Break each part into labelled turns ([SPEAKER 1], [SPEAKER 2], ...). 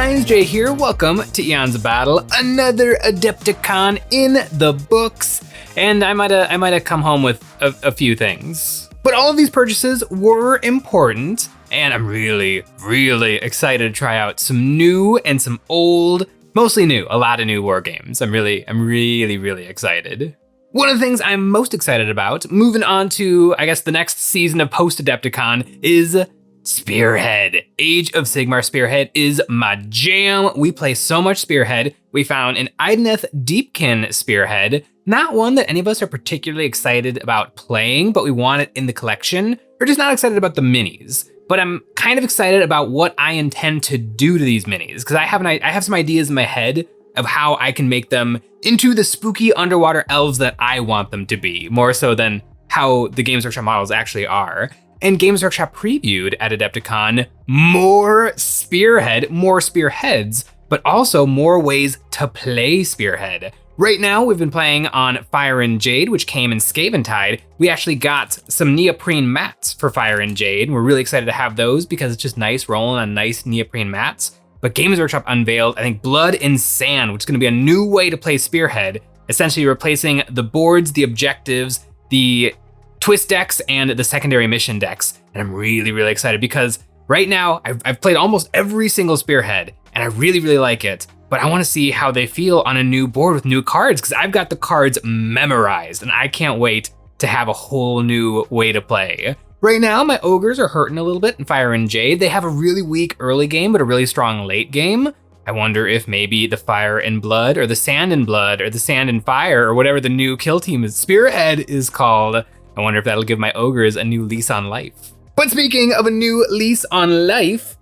[SPEAKER 1] guys, Jay here. Welcome to Eons of Battle, another Adepticon in the books. And I might have come home with a few things. But all of these purchases were important, and I'm really, really excited to try out some new and some old, mostly new, a lot of new war games. I'm really, really excited. One of the things I'm most excited about, moving on to, I guess, the next season of post-Adepticon, is Spearhead. Age of Sigmar Spearhead is my jam. We play so much Spearhead. We found an Idoneth Deepkin Spearhead, not one that any of us are particularly excited about playing, but we want it in the collection. We're just not excited about the minis. But I'm kind of excited about what I intend to do to these minis, because I have some ideas in my head of how I can make them into the spooky underwater elves that I want them to be, more so than how the Games Workshop models actually are. And Games Workshop previewed at Adepticon more Spearhead, more Spearheads, but also more ways to play Spearhead. Right now, we've been playing on Fire and Jade, which came in Scaventide. We actually got some neoprene mats for Fire and Jade. We're really excited to have those because it's just nice rolling on nice neoprene mats. But Games Workshop unveiled, I think, Blood and Sand, which is gonna be a new way to play Spearhead, essentially replacing the boards, the objectives, the twist decks, and the secondary mission decks. And I'm really, really excited because right now I've played almost every single Spearhead and I really, really like it, but I wanna see how they feel on a new board with new cards, because I've got the cards memorized and I can't wait to have a whole new way to play. Right now, my ogres are hurting a little bit in Fire and Jade. They have a really weak early game, but a really strong late game. I wonder if maybe the Fire and Blood, or the Sand and Blood, or the Sand and Fire, or whatever the new kill team is, Spearhead is called. I wonder if that'll give my ogres a new lease on life. But speaking of a new lease on life,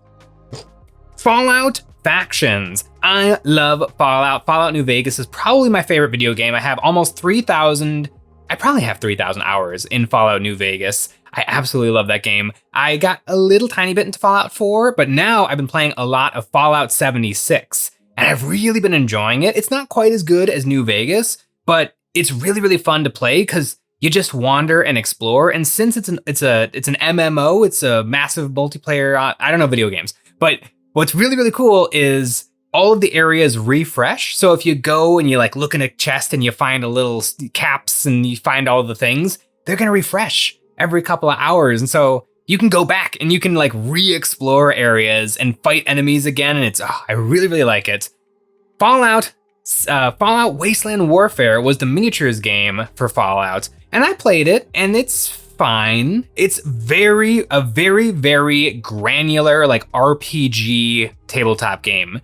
[SPEAKER 1] Fallout Factions. I love Fallout. Fallout New Vegas is probably my favorite video game. I have almost 3,000, I probably have 3,000 hours in Fallout New Vegas. I absolutely love that game. I got a little tiny bit into Fallout 4, but now I've been playing a lot of Fallout 76, and I've really been enjoying it. It's not quite as good as New Vegas, but it's really, really fun to play because you just wander and explore. And since it's an MMO, it's a massive multiplayer, I don't know video games, but what's really, really cool is all of the areas refresh. So if you go and you like look in a chest and you find a little caps and you find all the things, they're gonna refresh every couple of hours. And so you can go back and you can like re-explore areas and fight enemies again. And I really, really like it. Fallout Wasteland Warfare was the miniatures game for Fallout. And I played it and it's fine. It's a very, very granular like RPG tabletop game.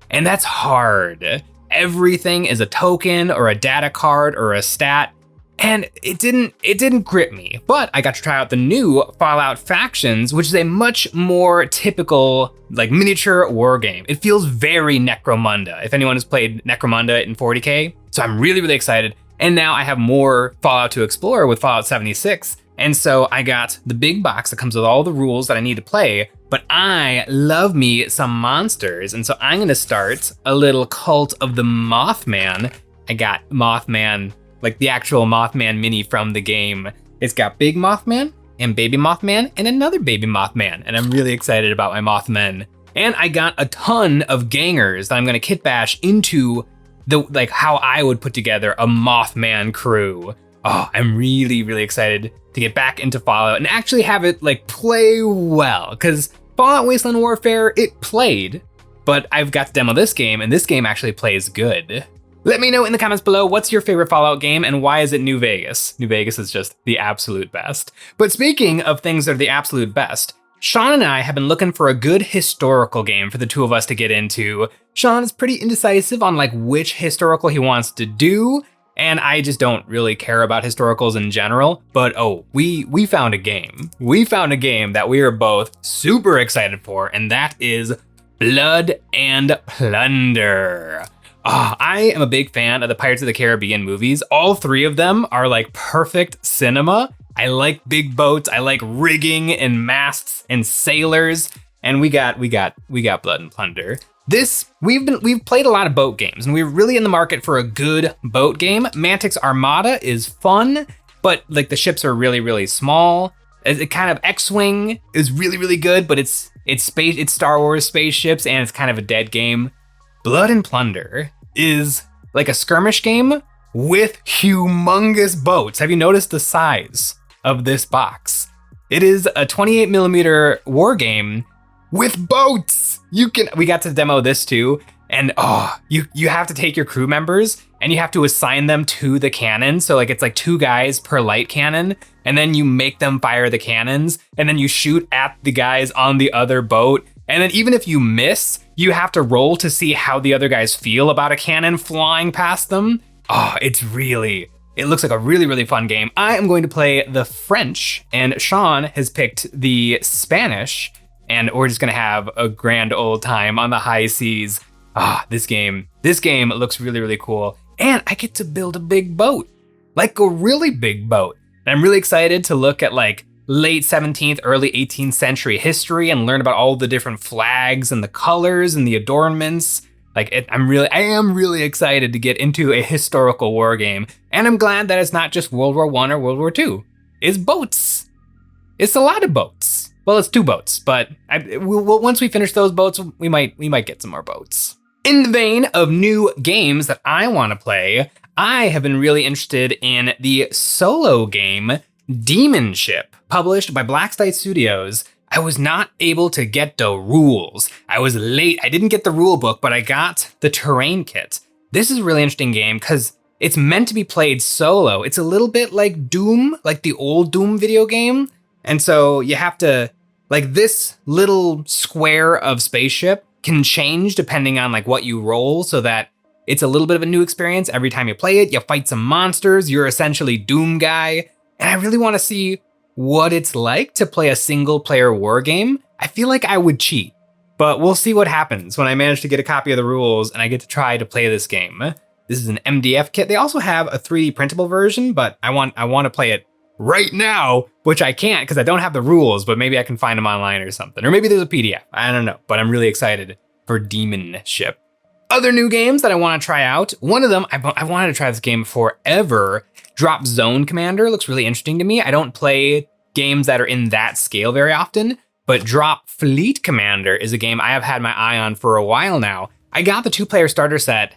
[SPEAKER 1] And that's hard. Everything is a token or a data card or a stat. And it didn't grip me, but I got to try out the new Fallout Factions, which is a much more typical like miniature war game. It feels very Necromunda, if anyone has played Necromunda in 40K. So I'm really, really excited. And now I have more Fallout to explore with Fallout 76. And so I got the big box that comes with all the rules that I need to play, but I love me some monsters. And so I'm gonna start a little cult of the Mothman. I got Mothman, like the actual Mothman mini from the game. It's got Big Mothman and Baby Mothman and another Baby Mothman. And I'm really excited about my Mothmen. And I got a ton of gangers that I'm gonna kit bash into like how I would put together a Mothman crew. Oh, I'm really, really excited to get back into Fallout and actually have it like play well, because Fallout Wasteland Warfare, it played, but I've got to demo this game and this game actually plays good. Let me know in the comments below, what's your favorite Fallout game and why is it New Vegas? New Vegas is just the absolute best. But speaking of things that are the absolute best, Sean and I have been looking for a good historical game for the two of us to get into. Sean is pretty indecisive on like which historical he wants to do, and I just don't really care about historicals in general, but we found a game. We found a game that we are both super excited for, and that is Blood and Plunder. I am a big fan of the Pirates of the Caribbean movies. All three of them are like perfect cinema. I like big boats, I like rigging and masts and sailors, and we got Blood and Plunder. We've played a lot of boat games, and we're really in the market for a good boat game. Mantic's Armada is fun, but like the ships are really, really small. It kind of X-Wing is really, really good, but it's Star Wars spaceships and it's kind of a dead game. Blood and Plunder is like a skirmish game with humongous boats. Have you noticed the size of this box? It is a 28mm war game with boats. We got to demo this too. And you have to take your crew members and you have to assign them to the cannon. So like it's like 2 guys per light cannon, and then you make them fire the cannons, and then you shoot at the guys on the other boat. And then even if you miss, you have to roll to see how the other guys feel about a cannon flying past them. It looks like a really, really fun game. I am going to play the French, and Sean has picked the Spanish, and we're just gonna have a grand old time on the high seas. This game looks really, really cool. And I get to build a big boat, like a really big boat. And I'm really excited to look at like late 17th, early 18th century history and learn about all the different flags and the colors and the adornments. I am really excited to get into a historical war game. And I'm glad that it's not just World War I or World War II. It's boats. It's a lot of boats. Well, it's 2 boats, but once we finish those boats, we might get some more boats. In the vein of new games that I want to play, I have been really interested in the solo game Demonship, published by Blackstite Studios. I was not able to get the rules. I was late. I didn't get the rule book, but I got the terrain kit. This is a really interesting game because it's meant to be played solo. It's a little bit like Doom, like the old Doom video game. And so you have to, like, this little square of spaceship can change depending on like what you roll, so that it's a little bit of a new experience every time you play it. You fight some monsters, you're essentially Doom guy. And I really want to see what it's like to play a single player war game. I feel like I would cheat, but we'll see what happens when I manage to get a copy of the rules and I get to try to play this game. This is an MDF kit. They also have a 3D printable version, but I want to play it right now, which I can't because I don't have the rules, but maybe I can find them online or something. Or maybe there's a PDF, I don't know, but I'm really excited for Demonship. Other new games that I want to try out, one of them, I wanted to try this game forever. Dropzone Commander looks really interesting to me. I don't play games that are in that scale very often, but Dropfleet Commander is a game I have had my eye on for a while now. I got the 2-player starter set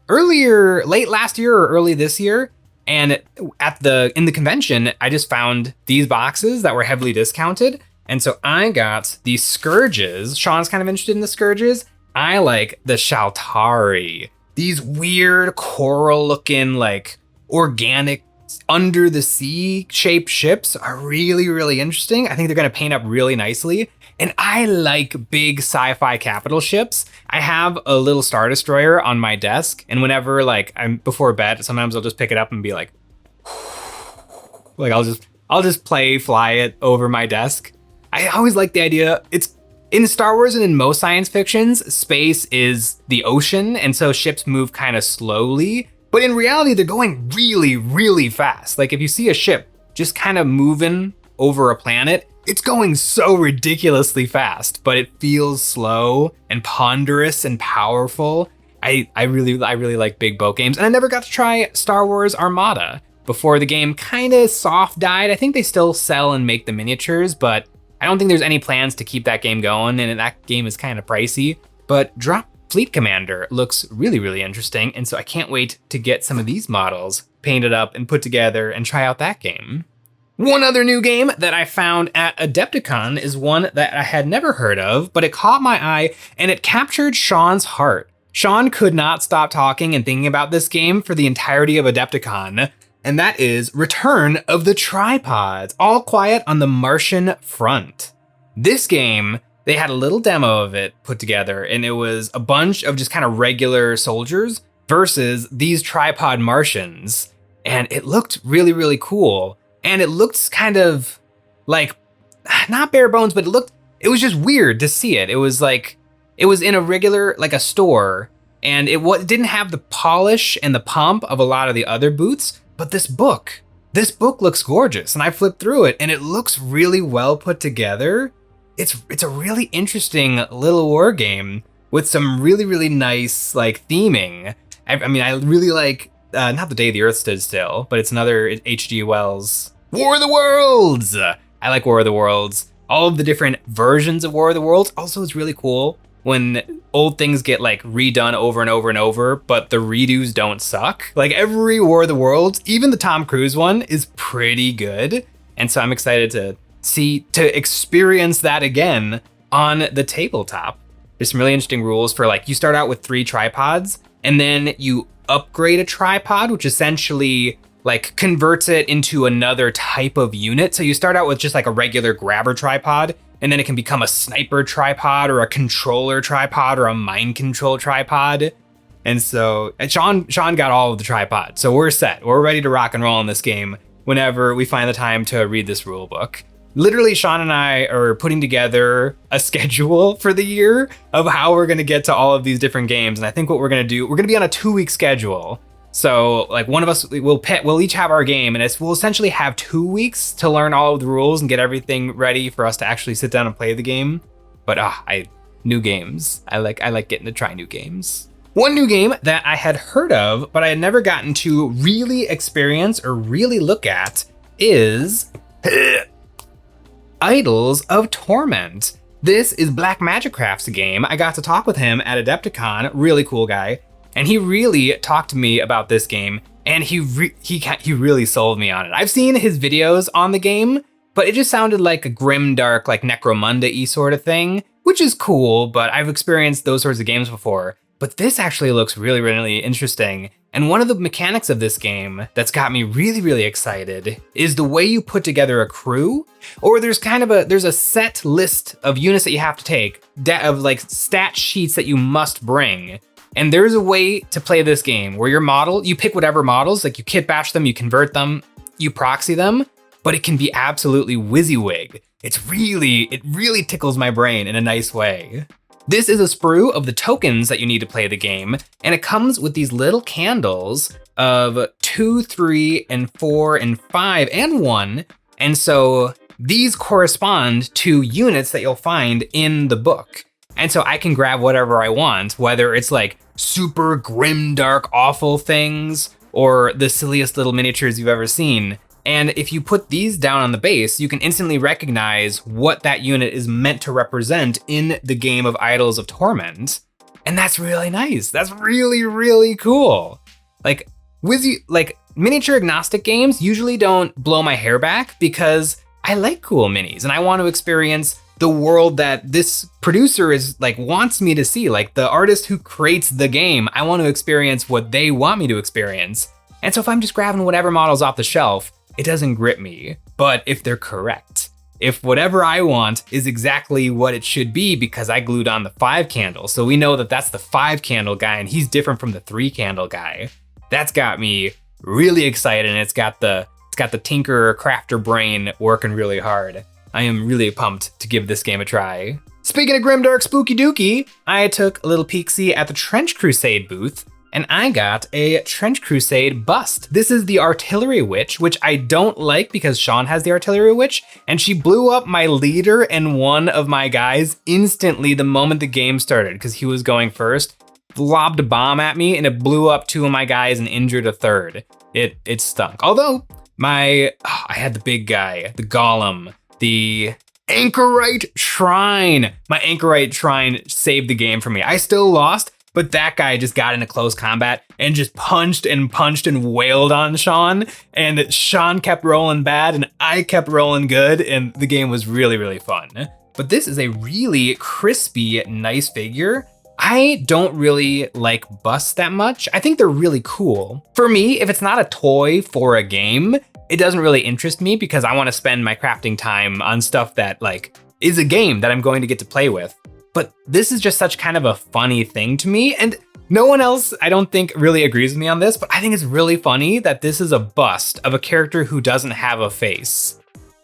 [SPEAKER 1] late last year or early this year, and in the convention, I just found these boxes that were heavily discounted. And so I got these Scourges. Sean's kind of interested in the Scourges. I like the Shaltari. These weird coral looking, like organic under the sea shaped ships are really, really interesting. I think they're gonna paint up really nicely. And I like big sci-fi capital ships. I have a little Star Destroyer on my desk, and whenever like I'm before bed, sometimes I'll just pick it up and be like I'll just fly it over my desk. I always like the idea. It's in Star Wars and in most science fictions, space is the ocean, and so ships move kind of slowly. But in reality, they're going really, really fast. Like if you see a ship just kind of moving over a planet, it's going so ridiculously fast, but it feels slow and ponderous and powerful. I really like big boat games, and I never got to try Star Wars Armada before the game kind of soft died. I think they still sell and make the miniatures, but I don't think there's any plans to keep that game going, and that game is kind of pricey. But Dropfleet Commander looks really, really interesting, and so I can't wait to get some of these models painted up and put together and try out that game. One other new game that I found at Adepticon is one that I had never heard of, but it caught my eye and it captured Sean's heart. Sean could not stop talking and thinking about this game for the entirety of Adepticon, and that is Return of the Tripods, All Quiet on the Martian Front. This game, they had a little demo of it put together, and it was a bunch of just kind of regular soldiers versus these tripod Martians, and it looked really, really cool. And it looked kind of like, not bare bones, but it was just weird to see it. It was like, it was in a regular, like a store, and it didn't have the polish and the pomp of a lot of the other booths, but this book looks gorgeous. And I flipped through it and it looks really well put together. It's a really interesting little war game with some really, really nice like theming. I mean, I really like, not The Day the Earth Stood Still, but it's another H.G. Wells War of the Worlds. I like War of the Worlds. All of the different versions of War of the Worlds. Also, it's really cool when old things get like redone over and over and over, but the redos don't suck. Like every War of the Worlds, even the Tom Cruise one, is pretty good. And so I'm excited to experience that again on the tabletop. There's some really interesting rules for like, you start out with 3 tripods and then you upgrade a tripod, which essentially like converts it into another type of unit. So you start out with just like a regular grabber tripod, and then it can become a sniper tripod or a controller tripod or a mind control tripod. And so Sean got all of the tripods. So we're set. We're ready to rock and roll in this game whenever we find the time to read this rule book. Literally, Sean and I are putting together a schedule for the year of how we're gonna get to all of these different games. And I think what we're gonna do, we're gonna be on a 2-week schedule. So like one of us, we'll each have our game, and we'll essentially have 2 weeks to learn all of the rules and get everything ready for us to actually sit down and play the game. But new games. I like getting to try new games. One new game that I had heard of, but I had never gotten to really experience or really look at is Idols of Torment. This is Black Magic Craft's game. I got to talk with him at Adepticon, really cool guy. And he really talked to me about this game, and he really sold me on it. I've seen his videos on the game, but it just sounded like a grimdark, like Necromunda-y sort of thing, which is cool, but I've experienced those sorts of games before. But this actually looks really, really interesting. And one of the mechanics of this game that's got me really, really excited is the way you put together a crew, or there's a set list of units that you have to take, of like stat sheets that you must bring. And there's a way to play this game where you pick whatever models, like you kit bash them, you convert them, you proxy them, but it can be absolutely WYSIWYG. It really tickles my brain in a nice way. This is a sprue of the tokens that you need to play the game, and it comes with these little candles of 2, 3, and 4, and 5, and 1. And so these correspond to units that you'll find in the book. And so I can grab whatever I want, whether it's like super grim, dark, awful things, or the silliest little miniatures you've ever seen. And if you put these down on the base, you can instantly recognize what that unit is meant to represent in the game of Idols of Torment. And that's really nice. That's really, really cool. Like miniature agnostic games usually don't blow my hair back because I like cool minis and I want to experience the world that this producer wants me to see. Like the artist who creates the game, I want to experience what they want me to experience. And so if I'm just grabbing whatever models off the shelf, it doesn't grip me. But if they're correct, if whatever I want is exactly what it should be because I glued on the 5 candle, so we know that that's the 5 candle guy and he's different from the 3 candle guy, that's got me really excited, and it's got the tinker crafter brain working really hard. I am really pumped to give this game a try. Speaking of grimdark spooky dooky, I took a little peek-see at the Trench Crusade booth, and I got a Trench Crusade bust. This is the Artillery Witch, which I don't like because Sean has the Artillery Witch, and she blew up my leader and one of my guys instantly the moment the game started because he was going first. Lobbed a bomb at me and it blew up 2 of my guys and injured a 3rd. It stunk. Although I had the big guy, the Golem, the Anchorite Shrine. My Anchorite Shrine saved the game for me. I still lost, but that guy just got into close combat and just punched and wailed on Sean. And Sean kept rolling bad and I kept rolling good. And the game was really, really fun. But this is a really crispy, nice figure. I don't really like busts that much. I think they're really cool. For me, if it's not a toy for a game, it doesn't really interest me because I want to spend my crafting time on stuff that is a game that I'm going to get to play with. But this is just such kind of a funny thing to me. And no one else, I don't think, really agrees with me on this, but I think it's really funny that this is a bust of a character who doesn't have a face.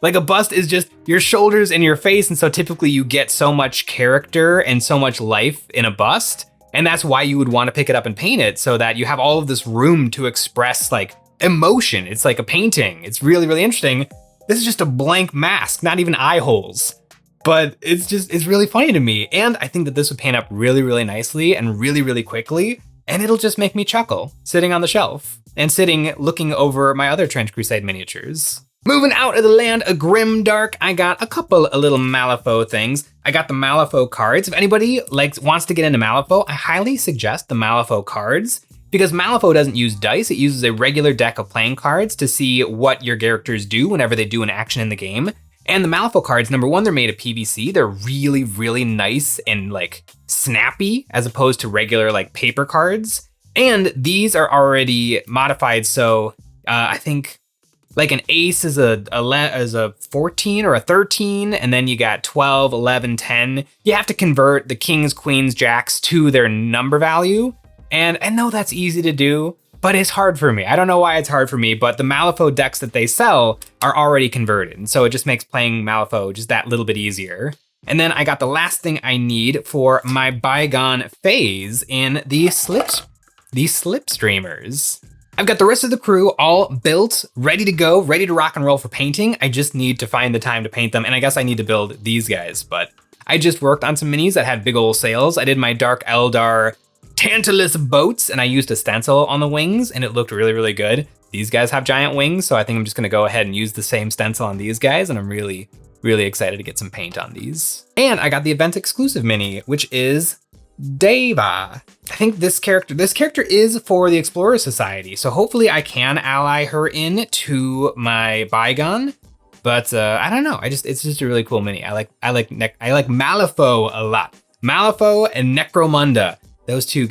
[SPEAKER 1] Like a bust is just your shoulders and your face. And so typically you get so much character and so much life in a bust. And that's why you would want to pick it up and paint it so that you have all of this room to express emotion. It's like a painting. It's really, really interesting. This is just a blank mask, not even eye holes. But it's really funny to me. And I think that this would paint up really, really nicely and really, really quickly. And it'll just make me chuckle sitting on the shelf and looking over my other Trench Crusade miniatures. Moving out of the land of Grimdark, I got a couple of little Malifaux things. I got the Malifaux cards. If anybody wants to get into Malifaux, I highly suggest the Malifaux cards because Malifaux doesn't use dice. It uses a regular deck of playing cards to see what your characters do whenever they do an action in the game. And the Malifaux cards, number one, they're made of PVC. They're really, really nice and like snappy as opposed to regular like paper cards. And these are already modified. So I think like an ace is a 14 or a 13, and then you got 12, 11, 10. You have to convert the kings, queens, jacks to their number value. And I know that's easy to do, but it's hard for me. I don't know why it's hard for me, but the Malifaux decks that they sell are already converted. And so it just makes playing Malifaux just that little bit easier. And then I got the last thing I need for my Bygone phase in the slipstreamers. I've got the rest of the crew all built, ready to go, ready to rock and roll for painting. I just need to find the time to paint them, and I guess I need to build these guys, but I just worked on some minis that had big old sails. I did my Dark Eldar Tantalus boats, and I used a stencil on the wings, and it looked really, really good. These guys have giant wings, so I think I'm just gonna go ahead and use the same stencil on these guys, and I'm really, really excited to get some paint on these. And I got the event exclusive mini, which is Deva. I think this character is for the Explorer Society, so hopefully I can ally her in to my Bygone. But I don't know. It's just a really cool mini. I like Malifaux a lot. Malifaux and Necromunda. Those two,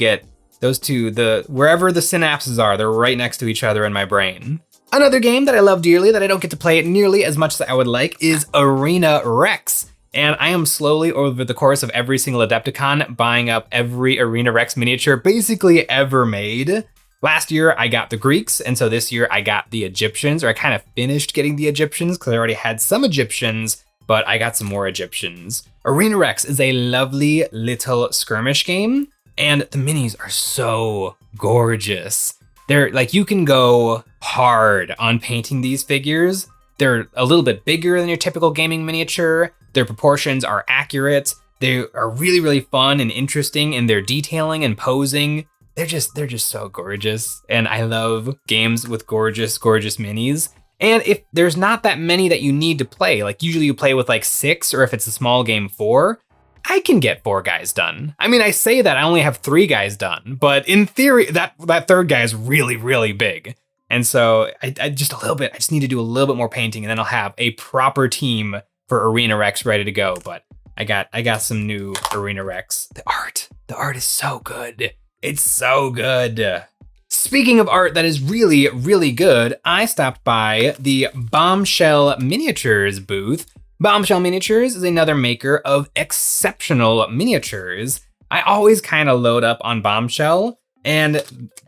[SPEAKER 1] wherever the synapses are, they're right next to each other in my brain. Another game that I love dearly that I don't get to play it nearly as much as I would like is Arena Rex. And I am slowly, over the course of every single Adepticon, buying up every Arena Rex miniature basically ever made. Last year, I got the Greeks, and so this year I got the Egyptians, or I kind of finished getting the Egyptians because I already had some Egyptians, but I got some more Egyptians. Arena Rex is a lovely little skirmish game, and the minis are so gorgeous. They're like, you can go hard on painting these figures. They're a little bit bigger than your typical gaming miniature. Their proportions are accurate. They are really, really fun and interesting in their detailing and posing. They're just so gorgeous. And I love games with gorgeous, gorgeous minis. And if there's not that many that you need to play, like usually you play with like 6, or if it's a small game 4, I can get 4 guys done. I mean, I say that I only have 3 guys done, but in theory, that third guy is really, really big. And so I just need to do a little bit more painting, and then I'll have a proper team for Arena Rex ready to go. But I got some new Arena Rex. The art is so good. It's so good. Speaking of art that is really, really good, I stopped by the Bombshell Miniatures booth. Bombshell Miniatures is another maker of exceptional miniatures. I always kind of load up on Bombshell, and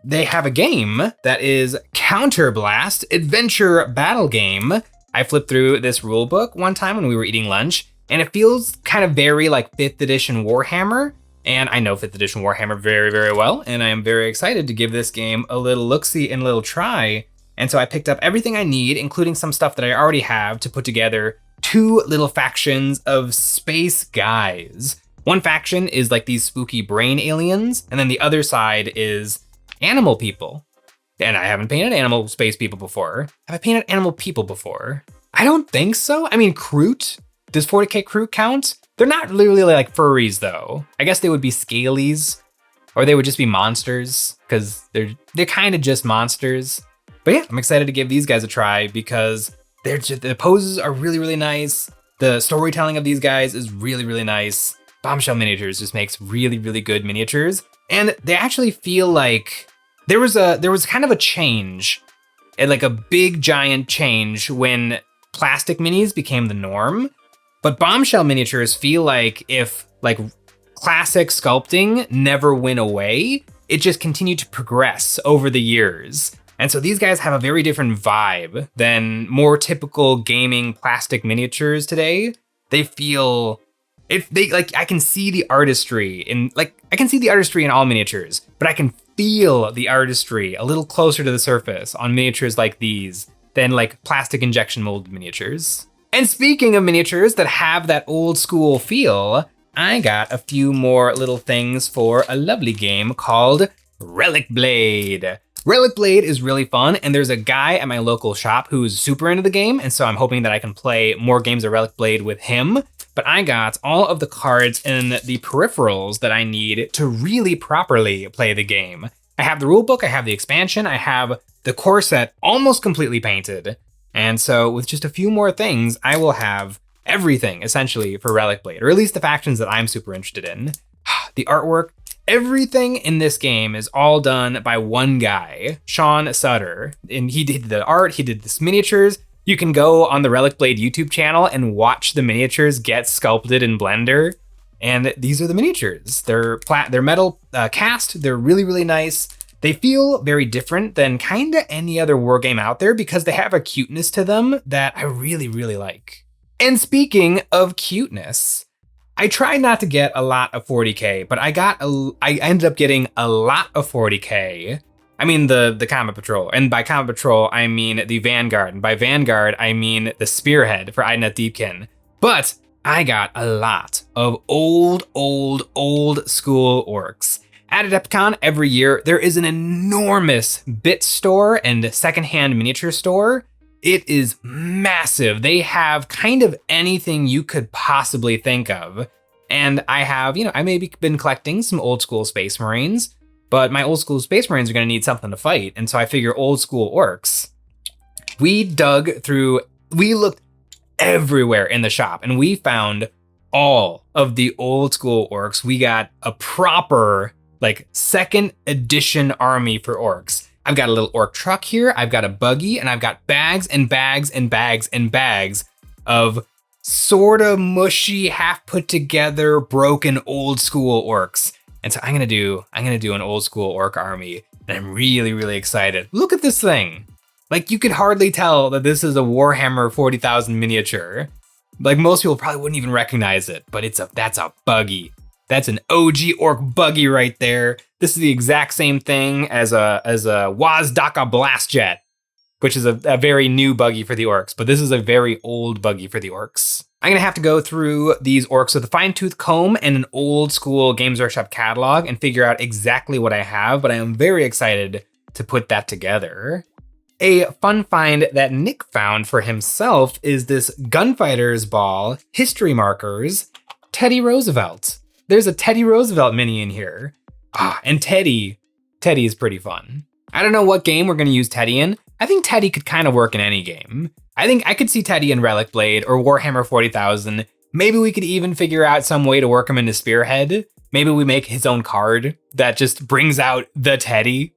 [SPEAKER 1] they have a game that is Counterblast Adventure Battle Game. I flipped through this rule book one time when we were eating lunch, and it feels kind of very like 5th edition Warhammer. And I know 5th edition Warhammer very, very well, and I am very excited to give this game a little look-see and a little try. And so I picked up everything I need, including some stuff that I already have, to put together 2 little factions of space guys. One faction is like these spooky brain aliens, and then the other side is animal people. And I haven't painted animal space people before. Have I painted animal people before? I don't think so. I mean, Kroot. Does 40k Kroot count? They're not really like furries though. I guess they would be scalies, or they would just be monsters, because they're kind of just monsters. But yeah, I'm excited to give these guys a try because the poses are really, really nice. The storytelling of these guys is really, really nice. Bombshell Miniatures just makes really, really good miniatures. And they actually feel like there was kind of a change, like a big giant change when plastic minis became the norm. But Bombshell Miniatures feel like if like classic sculpting never went away, it just continued to progress over the years. And so these guys have a very different vibe than more typical gaming plastic miniatures today. They feel, I can see the artistry in all miniatures, but I can feel the artistry a little closer to the surface on miniatures like these than like plastic injection molded miniatures. And speaking of miniatures that have that old school feel, I got a few more little things for a lovely game called Relic Blade. Relic Blade is really fun, and there's a guy at my local shop who's super into the game, and so I'm hoping that I can play more games of Relic Blade with him. But I got all of the cards and the peripherals that I need to really properly play the game. I have the rulebook, I have the expansion, I have the core set almost completely painted. And so with just a few more things, I will have everything essentially for Relic Blade, or at least the factions that I'm super interested in. The artwork, everything in this game is all done by one guy, Sean Sutter. And he did the art, he did the miniatures. You can go on the Relic Blade YouTube channel and watch the miniatures get sculpted in Blender. And these are the miniatures. They're metal cast, they're really, really nice. They feel very different than kinda any other wargame out there because they have a cuteness to them that I really, really like. And speaking of cuteness, I tried not to get a lot of 40K, but I ended up getting a lot of 40K. I mean the Combat Patrol, and by Combat Patrol, I mean the Vanguard, and by Vanguard, I mean the Spearhead for Deepkin. But I got a lot of old school orcs. At Adepticon every year, there is an enormous bit store and secondhand miniature store. It is massive. They have kind of anything you could possibly think of. And I have, I maybe been collecting some old school Space Marines, but my old school Space Marines are gonna need something to fight. And so I figure old school orcs. We looked everywhere in the shop and we found all of the old school orcs. We got a proper second edition army for orcs. I've got a little orc truck here, I've got a buggy, and I've got bags and bags and bags and bags of sort of mushy, half put together, broken old school orcs. And so I'm gonna do an old school orc army, and I'm really, really excited. Look at this thing. You could hardly tell that this is a Warhammer 40,000 miniature. Most people probably wouldn't even recognize it, but that's a buggy. That's an OG orc buggy right there. This is the exact same thing as a Wazdaka Blast Jet, which is a very new buggy for the orcs, but this is a very old buggy for the orcs. I'm gonna have to go through these orcs with a fine-tooth comb and an old school Games Workshop catalog and figure out exactly what I have, but I am very excited to put that together. A fun find that Nick found for himself is this Gunfighters Ball History Markers Teddy Roosevelt. There's a Teddy Roosevelt mini in here. And Teddy is pretty fun. I don't know what game we're gonna use Teddy in. I think Teddy could kind of work in any game. I think I could see Teddy in Relic Blade or Warhammer 40,000. Maybe we could even figure out some way to work him into Spearhead. Maybe we make his own card that just brings out the Teddy.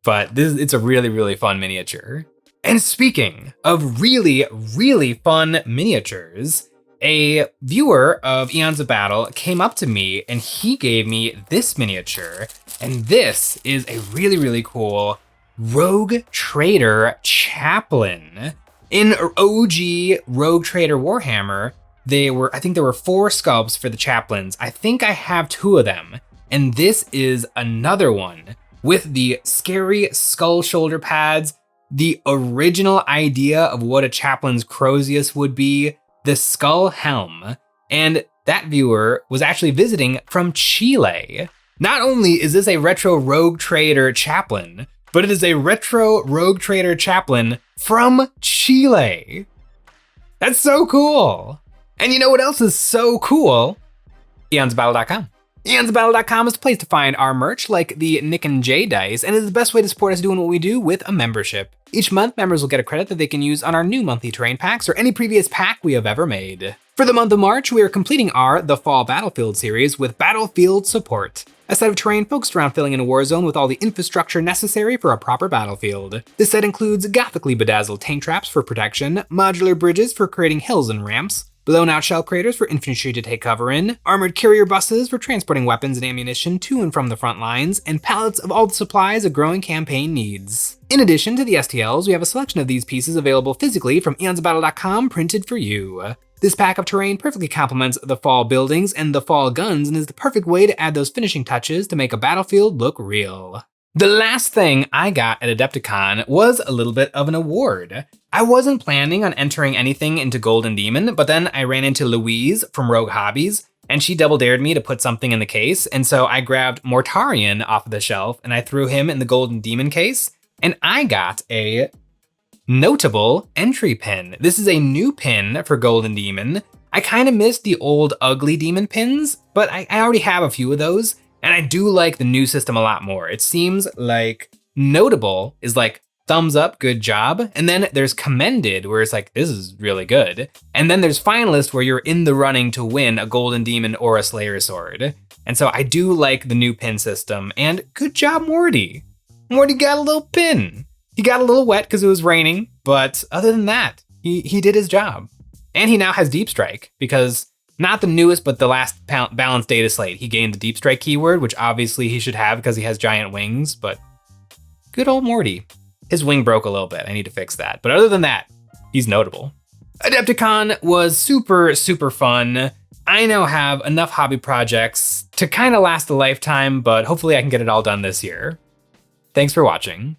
[SPEAKER 1] But it's a really, really fun miniature. And speaking of really, really fun miniatures, a viewer of Eons of Battle came up to me and he gave me this miniature. And this is a really, really cool Rogue Trader Chaplain. In OG Rogue Trader Warhammer, I think there were 4 sculpts for the chaplains. I think I have 2 of them. And this is another one with the scary skull shoulder pads, the original idea of what a chaplain's Crozius would be, the skull helm. And that viewer was actually visiting from Chile. Not only is this a retro Rogue Trader Chaplain, but it is a retro Rogue Trader Chaplain from Chile. That's so cool. And you know what else is so cool? EonsOfBattle.com. EonsOfBattle.com is the place to find our merch like the Nick and Jay dice, and is the best way to support us doing what we do with a membership. Each month, members will get a credit that they can use on our new monthly terrain packs or any previous pack we have ever made. For the month of March, we are completing our The Fall Battlefield series with Battlefield Support, a set of terrain focused around filling in a war zone with all the infrastructure necessary for a proper battlefield. This set includes gothically bedazzled tank traps for protection, modular bridges for creating hills and ramps, blown out shell craters for infantry to take cover in, armored carrier buses for transporting weapons and ammunition to and from the front lines, and pallets of all the supplies a growing campaign needs. In addition to the STLs, we have a selection of these pieces available physically from EonsOfBattle.com printed for you. This pack of terrain perfectly complements the fall buildings and the fall guns and is the perfect way to add those finishing touches to make a battlefield look real. The last thing I got at Adepticon was a little bit of an award. I wasn't planning on entering anything into Golden Demon, but then I ran into Louise from Rogue Hobbies, and she double dared me to put something in the case. And so I grabbed Mortarion off of the shelf and I threw him in the Golden Demon case, and I got a notable entry pin. This is a new pin for Golden Demon. I kind of missed the old ugly demon pins, but I already have a few of those, and I do like the new system a lot more. It seems like notable is like thumbs up, good job. And then there's commended, where it's like, this is really good. And then there's finalist, where you're in the running to win a Golden Demon or a Slayer Sword. And so I do like the new pin system, and good job, Morty. Morty got a little pin. He got a little wet because it was raining, but other than that, he did his job. And he now has Deep Strike, because not the newest, but the last balanced data slate, he gained the Deep Strike keyword, which obviously he should have because he has giant wings, but good old Morty. His wing broke a little bit. I need to fix that. But other than that, he's notable. Adepticon was super, super fun. I now have enough hobby projects to kind of last a lifetime, but hopefully I can get it all done this year. Thanks for watching.